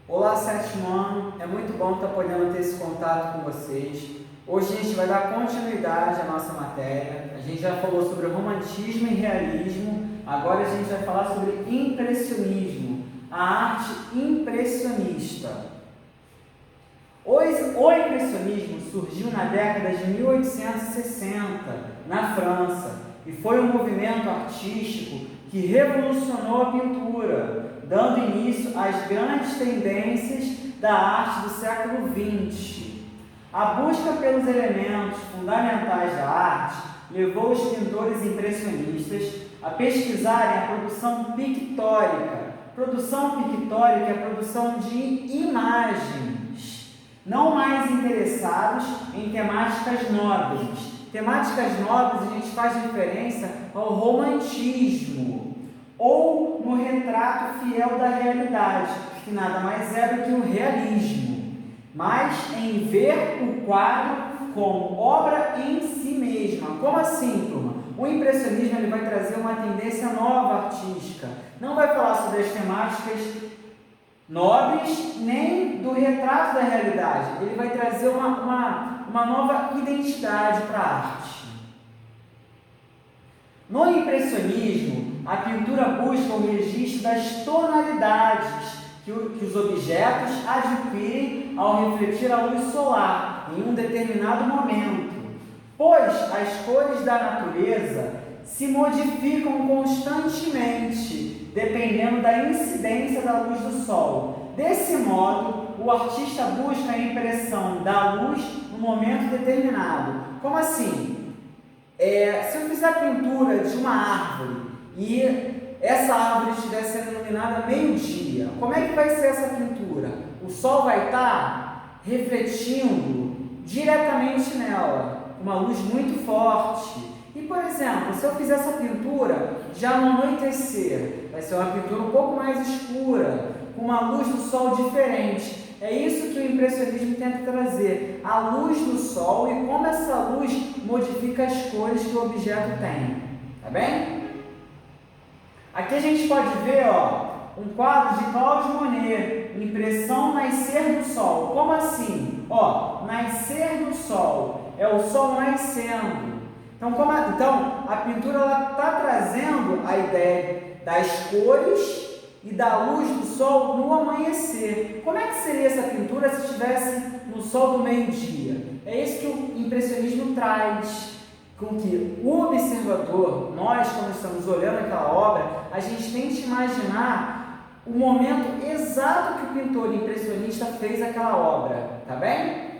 Olá, sétimo ano, é muito bom estar podendo ter esse contato com vocês. Hoje a gente vai dar continuidade à nossa matéria. A gente já falou sobre romantismo e realismo, agora a gente vai falar sobre impressionismo, a arte impressionista. O impressionismo surgiu na década de 1860, na França, e foi um movimento artístico que revolucionou a pintura, dando início às grandes tendências da arte do século XX. A busca pelos elementos fundamentais da arte levou os pintores impressionistas a pesquisarem a produção pictórica. Produção pictórica é a produção de imagens, não mais interessados em temáticas nobres. Temáticas nobres a gente faz referência ao romantismo, ou no retrato fiel da realidade, que nada mais é do que o realismo, mas em ver o quadro como obra em si mesma. Como assim, turma? O impressionismo ele vai trazer uma tendência nova artística, não vai falar sobre as temáticas nobres, nem do retrato da realidade, ele vai trazer uma nova identidade para a arte. No impressionismo, a pintura busca o registro das tonalidades que os objetos adquirem ao refletir a luz solar em um determinado momento, pois as cores da natureza se modificam constantemente, dependendo da incidência da luz do sol. Desse modo, o artista busca a impressão da luz no momento determinado. Como assim? Se eu fizer a pintura de uma árvore e essa árvore estiver sendo iluminada meio-dia, como é que vai ser essa pintura? O sol vai estar refletindo diretamente nela, uma luz muito forte. E, por exemplo, se eu fizer essa pintura já no anoitecer, vai ser uma pintura um pouco mais escura, com uma luz do sol diferente. É isso que o impressionismo tenta trazer, a luz do sol e como essa luz modifica as cores que o objeto tem. Tá bem? Aqui a gente pode ver, um quadro de Claude Monet, Impressão Nascer do Sol. Como assim? Nascer do sol, é o sol nascendo. Então a pintura está trazendo a ideia das cores e da luz do sol no amanhecer. Como é que seria essa pintura se estivesse no sol do meio-dia? É isso que o impressionismo traz, com que o observador, nós quando estamos olhando aquela obra, a gente tente imaginar o momento exato que o pintor impressionista fez aquela obra, tá bem?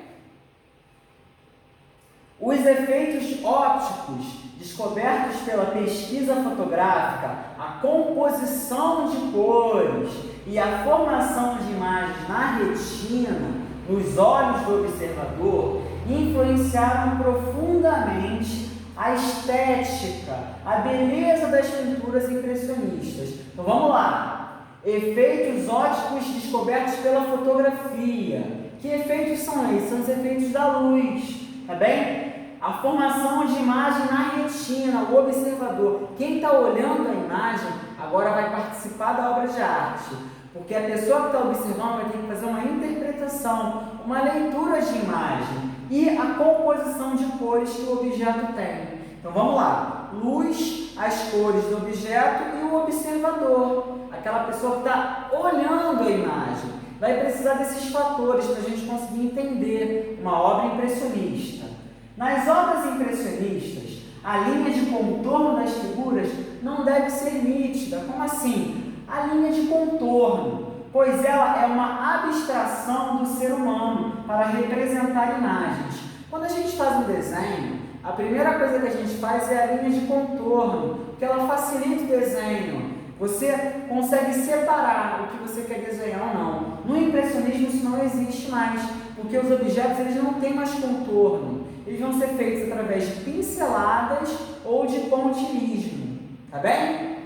Os efeitos ópticos descobertos pela pesquisa fotográfica, a composição de cores e a formação de imagens na retina, nos olhos do observador, influenciaram profundamente a estética, a beleza das pinturas impressionistas. Então vamos lá. Efeitos ópticos descobertos pela fotografia. Que efeitos são esses? São os efeitos da luz, tá bem? A formação de imagem na retina, o observador. Quem está olhando a imagem agora vai participar da obra de arte, porque a pessoa que está observando vai ter que fazer uma interpretação, uma leitura de imagem e a composição de cores que o objeto tem. Então vamos lá, luz, as cores do objeto e o observador, aquela pessoa que está olhando a imagem. Vai precisar desses fatores para a gente conseguir entender uma obra impressionista. Nas obras impressionistas, a linha de contorno das figuras não deve ser nítida. Como assim? A linha de contorno, pois ela é uma abstração do ser humano para representar imagens. Quando a gente faz um desenho, a primeira coisa que a gente faz é a linha de contorno, porque ela facilita o desenho. Você consegue separar o que você quer desenhar ou não. No impressionismo isso não existe mais, porque os objetos eles não têm mais contorno. Eles vão ser feitos através de pinceladas ou de pontilhismo. Tá bem?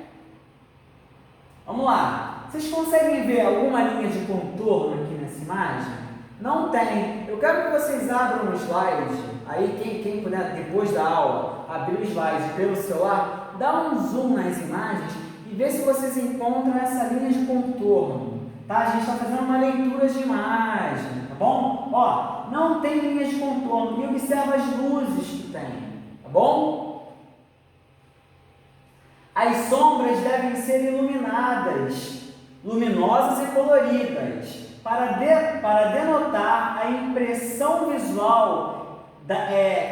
Vamos lá. Vocês conseguem ver alguma linha de contorno aqui nessa imagem? Não tem. Eu quero que vocês abram o slide. Aí quem puder, depois da aula, abrir o slide pelo celular, dá um zoom nas imagens e vê se vocês encontram essa linha de contorno. tá? A gente está fazendo uma leitura de imagem, tá bom? Ó, não tem linhas de contorno e observa as luzes que tem, tá bom? As sombras devem ser iluminadas, luminosas e coloridas, para denotar a impressão visual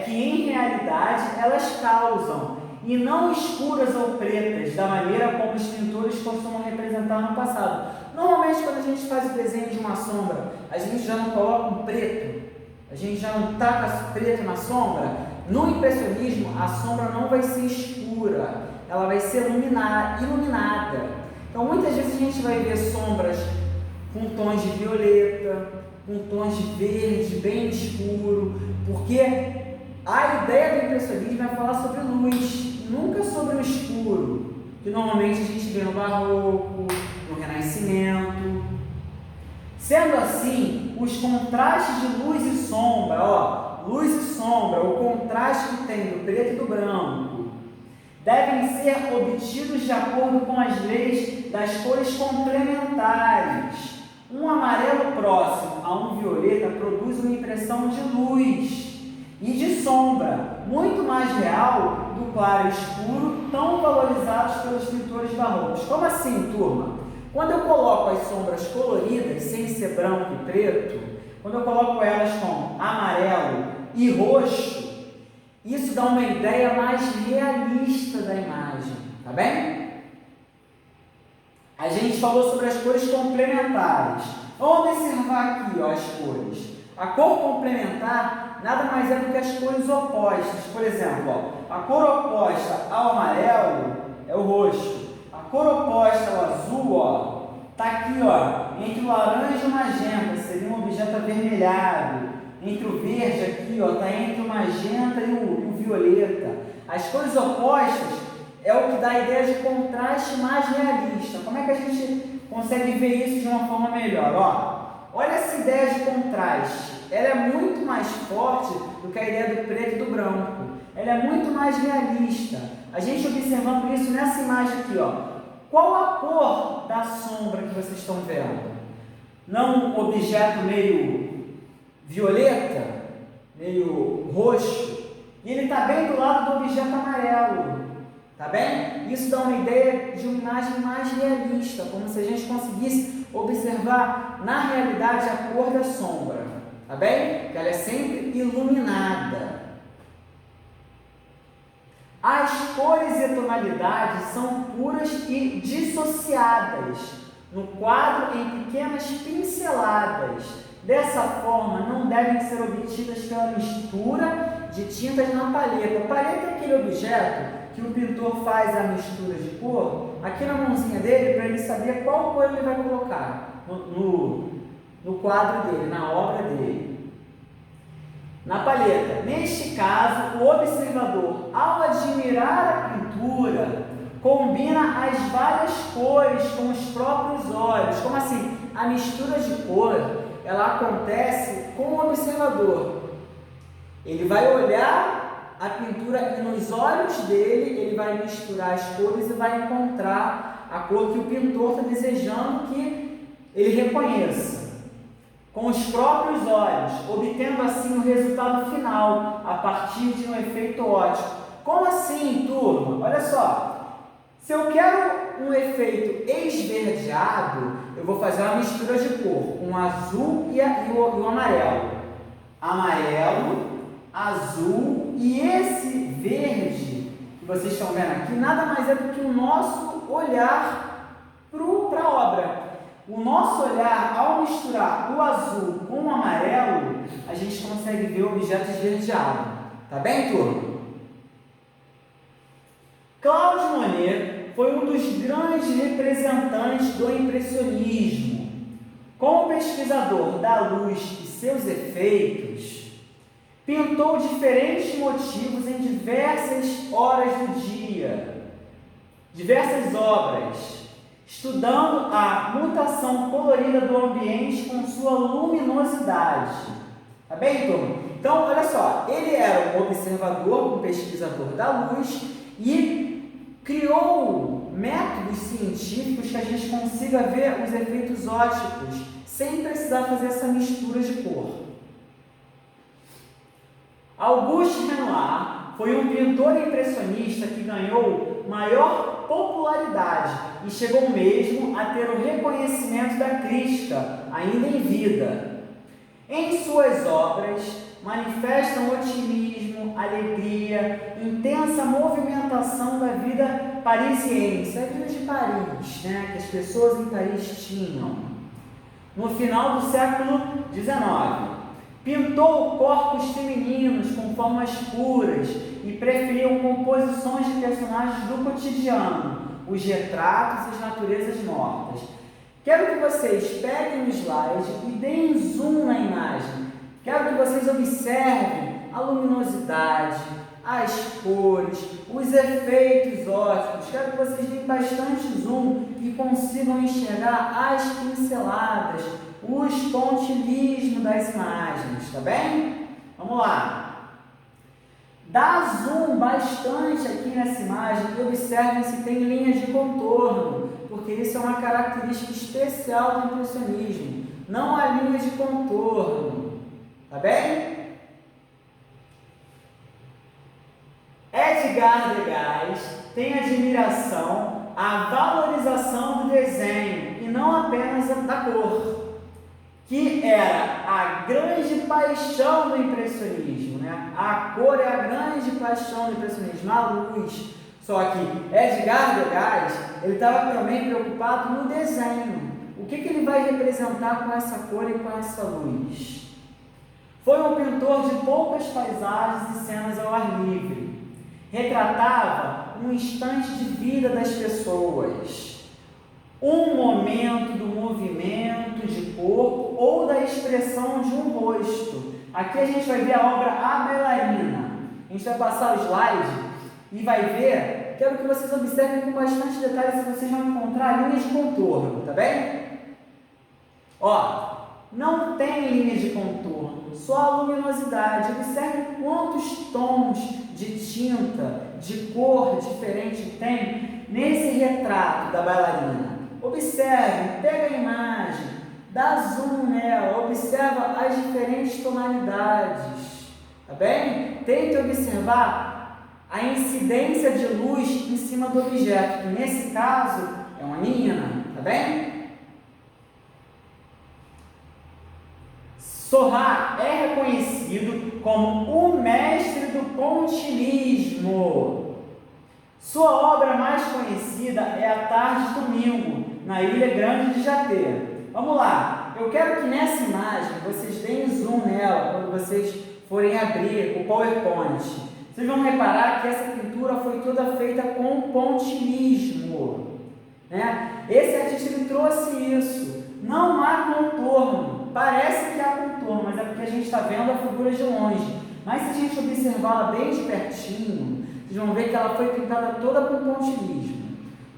que em realidade elas causam, e não escuras ou pretas, da maneira como os pintores costumam representar no passado. Normalmente, quando a gente faz o desenho de uma sombra, a gente já não coloca um preto, a gente já não taca preto na sombra. No impressionismo, a sombra não vai ser escura, ela vai ser iluminada. Então, muitas vezes a gente vai ver sombras com tons de violeta, com tons de verde bem escuro, porque a ideia do impressionismo é falar sobre luz, nunca sobre o escuro, que normalmente a gente vê no Barroco, no Renascimento. Sendo assim, os contrastes de luz e sombra, ó, luz e sombra, o contraste que tem do preto e do branco, devem ser obtidos de acordo com as leis das cores complementares. Um amarelo próximo a um violeta produz uma impressão de luz e de sombra, muito mais real do claro e escuro, tão valorizados pelos pintores barrocos. Como assim, turma? Quando eu coloco as sombras coloridas, sem ser branco e preto, quando eu coloco elas com amarelo e roxo, isso dá uma ideia mais realista da imagem, tá bem? A gente falou sobre as cores complementares. Vamos observar aqui, ó, as cores. A cor complementar nada mais é do que as cores opostas. Por exemplo, ó, a cor oposta ao amarelo é o roxo. A cor oposta ao azul, ó, tá aqui, ó, entre o laranja e o magenta, seria um objeto avermelhado. Entre o verde aqui, ó, tá entre o magenta e o violeta. As cores opostas é o que dá a ideia de contraste mais realista. Como é que a gente consegue ver isso de uma forma melhor? Ó, olha essa ideia de contraste. Ela é muito mais forte do que a ideia do preto e do branco. Ela é muito mais realista. A gente observando isso nessa imagem aqui, ó. Qual a cor da sombra que vocês estão vendo? Não um objeto meio violeta, meio roxo, e ele está bem do lado do objeto amarelo. Tá bem? Isso dá uma ideia de uma imagem mais realista, como se a gente conseguisse observar na realidade a cor da sombra. Tá bem? Que ela é sempre iluminada. As cores e tonalidades são puras e dissociadas no quadro em pequenas pinceladas. Dessa forma, não devem ser obtidas pela mistura de tintas na palheta. A palheta é aquele objeto que o pintor faz a mistura de cor aqui na mãozinha dele para ele saber qual cor ele vai colocar no quadro dele, na obra dele. Na palheta. Neste caso, o observador, ao admirar a pintura, combina as várias cores com os próprios olhos. Como assim? A mistura de cor, ela acontece com o observador. Ele vai olhar a pintura e nos olhos dele, ele vai misturar as cores e vai encontrar a cor que o pintor está desejando que ele reconheça. Com os próprios olhos, obtendo assim o resultado final, a partir de um efeito óptico. Como assim, turma? Olha só, se eu quero um efeito esverdeado, eu vou fazer uma mistura de cor, com o azul e o amarelo. Amarelo, azul e esse verde que vocês estão vendo aqui, nada mais é do que o nosso olhar para a obra. O nosso olhar, ao misturar o azul com o amarelo, a gente consegue ver o objeto esverdeado. Tá bem, turma? Claude Monet foi um dos grandes representantes do impressionismo. Como pesquisador da luz e seus efeitos, pintou diferentes motivos em diversas horas do dia, diversas obras, estudando a mutação colorida do ambiente com sua luminosidade. Tá bem, turma? Então, olha só, ele era um observador, um pesquisador da luz e criou métodos científicos que a gente consiga ver os efeitos ópticos sem precisar fazer essa mistura de cor. Auguste Renoir foi um pintor impressionista que ganhou maior popularidade e chegou mesmo a ter o reconhecimento da crítica, ainda em vida. Em suas obras, manifestam otimismo, alegria, intensa movimentação da vida parisiense, a vida de Paris, que as pessoas em Paris tinham. No final do século XIX, pintou corpos femininos com formas puras e preferiu composições de personagens do cotidiano, os retratos e as naturezas mortas. Quero que vocês peguem o slide e deem zoom na imagem. Quero que vocês observem a luminosidade, as cores, os efeitos ópticos. Quero que vocês deem bastante zoom e consigam enxergar as pinceladas, os pontilismos das imagens, tá bem? Vamos lá. Dá zoom bastante aqui nessa imagem e observem se tem linhas de contorno, porque isso é uma característica especial do impressionismo. Não há linhas de contorno, tá bem? Edgar Degas tem admiração à valorização do desenho e não apenas da cor, que era a grande paixão do impressionismo, A cor é a grande paixão do impressionismo, a luz. Só que Edgar Degas, ele estava também preocupado no desenho. O que ele vai representar com essa cor e com essa luz? Foi um pintor de poucas paisagens e cenas ao ar livre. Retratava um instante de vida das pessoas, um momento do movimento de corpo ou da expressão de um rosto. Aqui a gente vai ver a obra A Bailarina. A gente vai passar o slide e vai ver. Quero que vocês observem com bastante detalhe se vocês vão encontrar linhas de contorno, tá bem? Não tem linhas de contorno, só a luminosidade. Observe quantos tons de tinta, de cor diferente tem nesse retrato da bailarina. Observe, pega a imagem, dá zoom nela, observa as diferentes tonalidades, tá bem? Tente observar a incidência de luz em cima do objeto, que nesse caso é uma menina, tá bem? Seurat é reconhecido como o mestre do pontilismo. Sua obra mais conhecida é A Tarde de Domingo, na Ilha Grande de Jaté. Vamos lá, eu quero que nessa imagem vocês deem zoom nela quando vocês forem abrir o PowerPoint. Vocês vão reparar que essa pintura foi toda feita com pontilismo, Esse artista ele trouxe isso. Não há contorno. Parece que há contorno, mas é porque a gente está vendo a figura de longe. Mas se a gente observá-la bem de pertinho, vocês vão ver que ela foi pintada toda com pontilismo.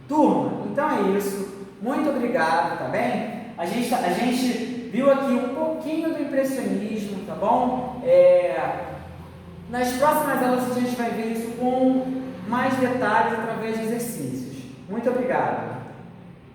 Turma, então é isso. Muito obrigado, tá bem? A gente viu aqui um pouquinho do impressionismo, tá bom? Nas próximas aulas a gente vai ver isso com mais detalhes através de exercícios. Muito obrigado.